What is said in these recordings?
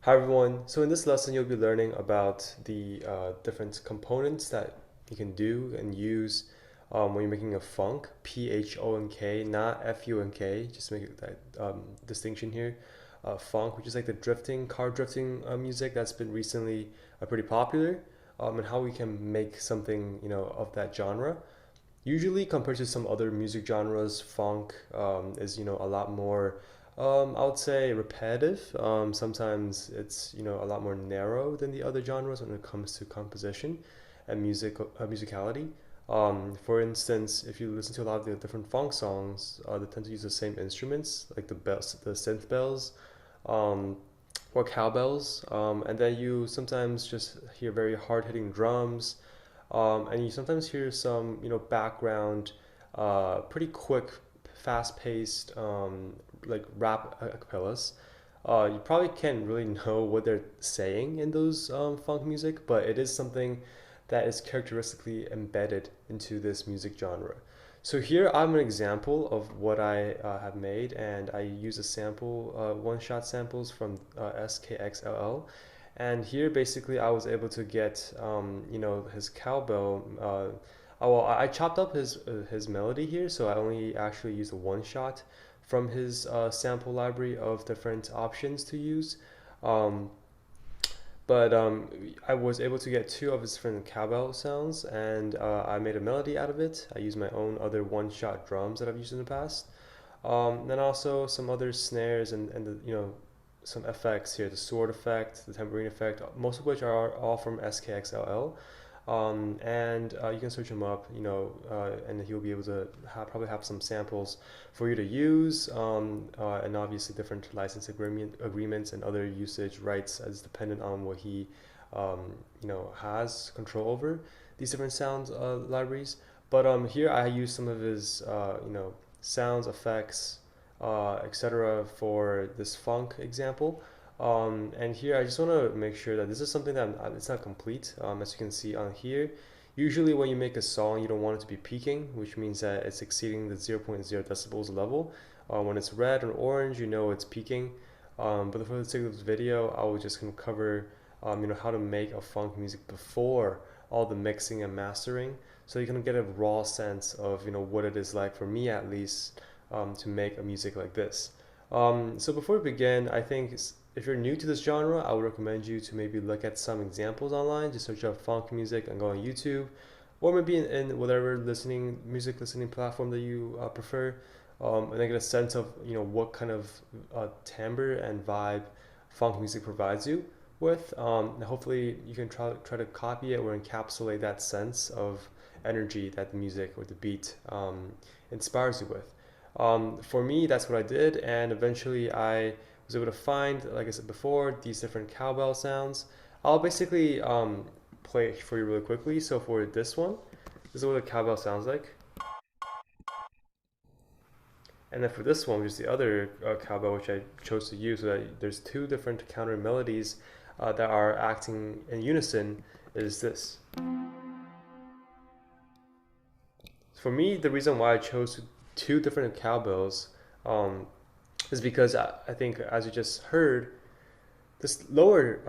Hi everyone. So in this lesson, you'll be learning about the different components that you can do and use when you're making a funk, Phonk, not Funk. Just to make that distinction here. Funk, which is like the drifting, car drifting music that's been recently pretty popular, and how we can make something of that genre. Usually, compared to some other music genres, funk is a lot more, I would say, repetitive. Sometimes it's a lot more narrow than the other genres when it comes to composition and musicality. For instance, if you listen to a lot of the different funk songs, they tend to use the same instruments, like the bells, the synth bells, um, or cowbells, and then you sometimes just hear very hard-hitting drums, and you sometimes hear some, background, pretty quick, fast-paced, like rap acapellas. You probably can't really know what they're saying in those funk music, but it is something that is characteristically embedded into this music genre. So here I'm an example of what I have made, and I use a sample, one-shot samples from SKXLL. And here, basically, I was able to get, his cowbell. I chopped up his melody here, so I only actually used a one shot from his sample library of different options to use. Um, but I was able to get two of his different cowbell sounds, and I made a melody out of it. I used my own other one-shot drums that I've used in the past. Then also some other snares and some effects here, the sword effect, the tambourine effect, most of which are all from SKXLL. And you can search him up, and he'll be able to probably have some samples for you to use, and obviously different license agreements and other usage rights as dependent on what he, has control over these different sound libraries. But here I use some of his, sounds, effects, etc. for this funk example. And here I just want to make sure that this is something that it's not complete. As you can see on here, usually when you make a song, you don't want it to be peaking, which means that it's exceeding the zero point 0.0 decibels level. When it's red or orange, you know it's peaking. But for the sake of this video, I will just kind of cover, how to make a funk music before all the mixing and mastering, so you can get a raw sense of what it is like for me at least, to make a music like this. So before we begin, I think if you're new to this genre, I would recommend you to maybe look at some examples online. Just search up funk music and go on YouTube, or maybe in whatever music listening platform that you prefer, and then get a sense of what kind of timbre and vibe funk music provides you with. And hopefully, you can try to copy it or encapsulate that sense of energy that the music or the beat inspires you with. For me, that's what I did, and eventually I was able to find, like I said before, these different cowbell sounds. I'll basically play it for you really quickly. So for this one, this is what a cowbell sounds like. And then for this one, which is the other cowbell, which I chose to use, so that there's two different counter melodies that are acting in unison, is this. For me, the reason why I chose two different cowbells um, is because I think, as you just heard, this lower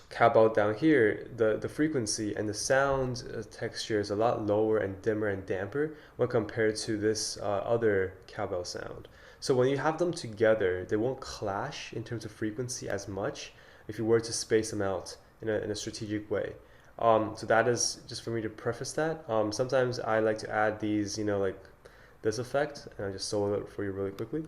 cowbell down here, the frequency and the sound texture is a lot lower and dimmer and damper when compared to this other cowbell sound. So when you have them together, they won't clash in terms of frequency as much if you were to space them out in a strategic way. So that is just for me to preface that. Sometimes I like to add these, like this effect, and I just solo it for you really quickly.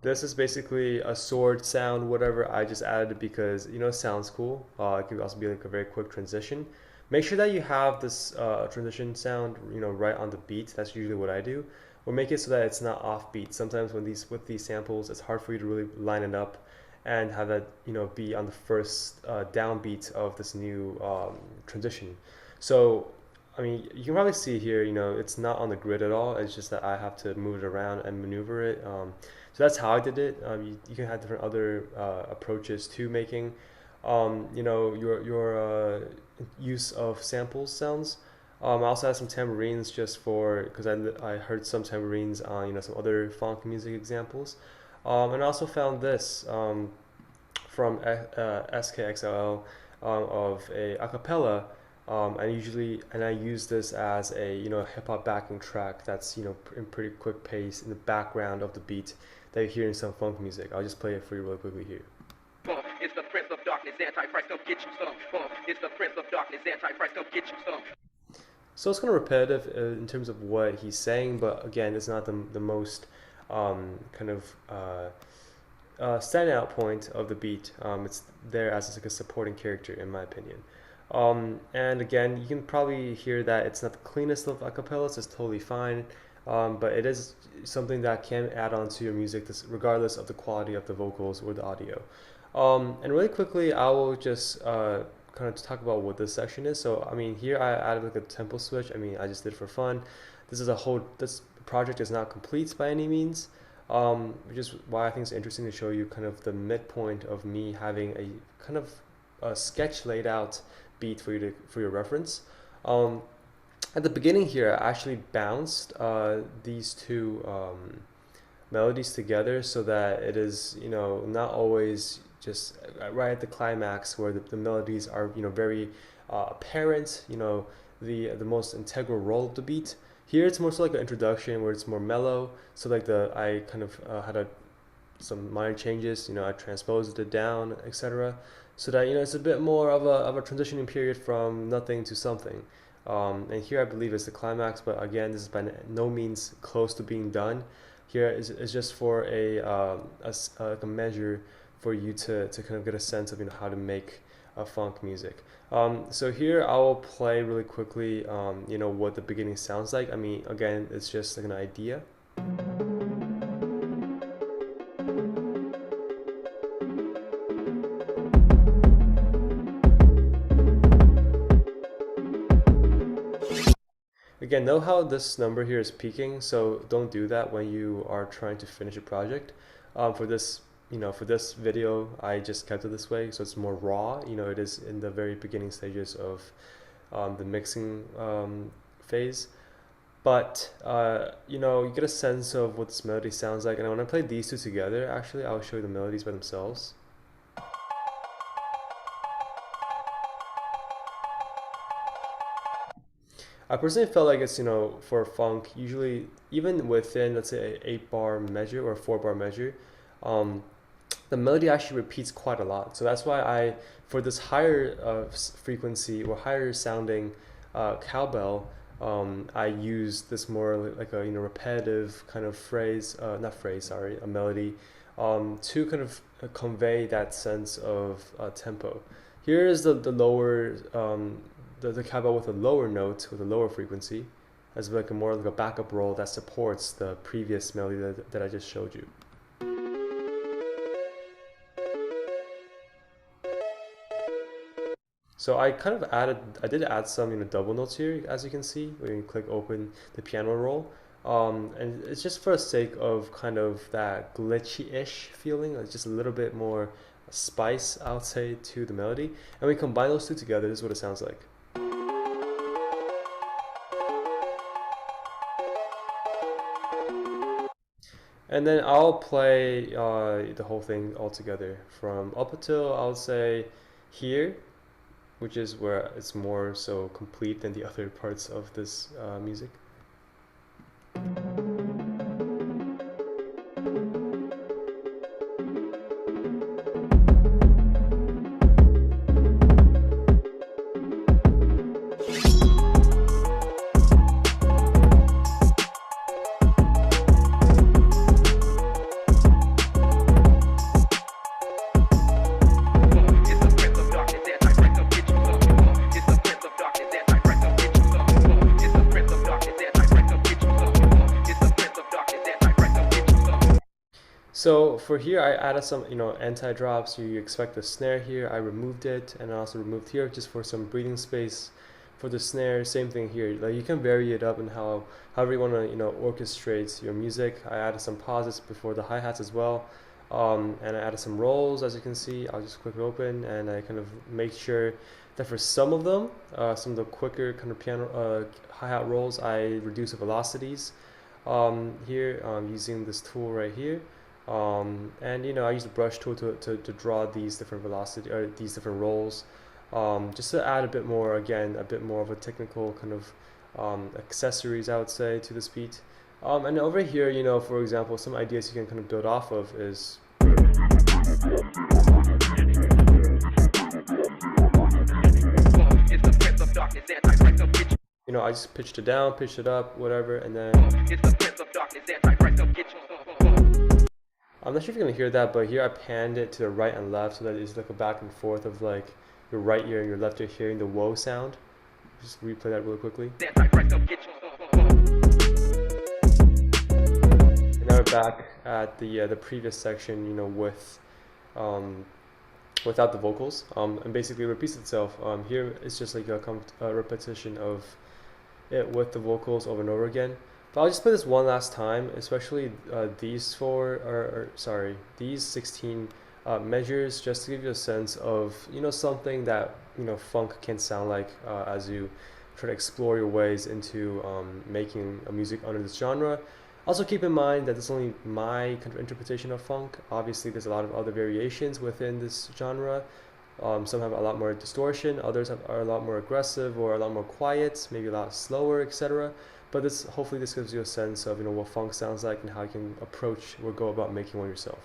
This is basically a sword sound, whatever. I just added it because it sounds cool. It can also be like a very quick transition. Make sure that you have this transition sound, right on the beat. That's usually what I do. Or make it so that it's not off beat. Sometimes with these samples, it's hard for you to really line it up and have that be on the first downbeat of this new transition. So I mean, you can probably see here, it's not on the grid at all. It's just that I have to move it around and maneuver it. So that's how I did it. You can have different other approaches to making, your use of samples sounds. I also had some tambourines just for because I heard some tambourines on some other funk music examples. And I also found this from SKXLL of a acapella. I use this as a hip hop backing track that's in pretty quick pace in the background of the beat that you hear in some funk music. I'll just play it for you really quickly here. It's the Prince of Darkness, Antichrist, come get you some. It's the Prince of Darkness, Antichrist, come get you some. So it's kind of repetitive in terms of what he's saying, but again, it's not the most kind of standout point of the beat. It's there as like a supporting character, in my opinion. And again, you can probably hear that it's not the cleanest of acapellas. It's totally fine, but it is something that can add on to your music, regardless of the quality of the vocals or the audio. And really quickly, I will just kind of talk about what this section is. So, I mean, here I added like a tempo switch. I mean, I just did it for fun. This project is not complete by any means, which is why I think it's interesting to show you kind of the midpoint of me having a kind of a sketch laid out beat for your reference. At the beginning here, I actually bounced these two melodies together so that it is not always just right at the climax where the melodies are very apparent, the most integral role of the beat. Here it's more so like an introduction where it's more mellow, so like I kind of had some minor changes, I transposed it down, etc., so that it's a bit more of a transitioning period from nothing to something. And here I believe is the climax, but again, this is by no means close to being done. Here is just for like a measure for you to kind of get a sense of how to make funk music. So here I will play really quickly what the beginning sounds like. I mean, again, it's just like an idea. Again, know how this number here is peaking, so don't do that when you are trying to finish a project. For this video, I just kept it this way, so it's more raw. It is in the very beginning stages of the mixing phase. But you get a sense of what this melody sounds like, and when I play these two together, actually, I'll show you the melodies by themselves. I personally felt like it's, for funk, usually even within, let's say, an 8-bar measure or a 4-bar measure, the melody actually repeats quite a lot. So that's why for this higher frequency or higher sounding cowbell, I use this more like a repetitive kind of a melody to kind of convey that sense of tempo. Here is the lower the cowbell with a lower note, with a lower frequency, as like more like a backup roll that supports the previous melody that I just showed you. So I did add some double notes here, as you can see, when you click open the piano roll. And it's just for the sake of kind of that glitchy-ish feeling, like just a little bit more spice, I would say, to the melody. And we combine those two together, this is what it sounds like. And then I'll play the whole thing all together from up until, I'll say, here, which is where it's more so complete than the other parts of this music. So for here, I added some, anti-drops. You expect the snare here. I removed it, and I also removed here just for some breathing space for the snare. Same thing here. Like you can vary it up in however you want to, orchestrate your music. I added some pauses before the hi-hats as well, and I added some rolls, as you can see. I'll just click open, and I kind of make sure that for some of them, some of the quicker kind of piano hi-hat rolls, I reduce the velocities. Here, using this tool right here. And I use the brush tool to draw these different velocity or these different rolls, just to add a bit more, again, a bit more of a technical kind of accessories, I would say, to this beat. And over here, for example, some ideas you can kind of build off of is, I just pitched it down, pitched it up, whatever, and then I'm not sure if you're gonna hear that, but here I panned it to the right and left so that it's like a back and forth of like your right ear and your left ear hearing the whoa sound. Just replay that really quickly. And now we're back at the previous section, with without the vocals, and basically it repeats itself. Here it's just like a repetition of it with the vocals over and over again. But I'll just play this one last time, especially these these 16 measures, just to give you a sense of something that funk can sound like as you try to explore your ways into making a music under this genre. Also keep in mind that this is only my kind of interpretation of funk. Obviously there's a lot of other variations within this genre. Some have a lot more distortion, others are a lot more aggressive or a lot more quiet, maybe a lot slower, etc. But hopefully this gives you a sense of what funk sounds like and how you can approach or go about making one yourself.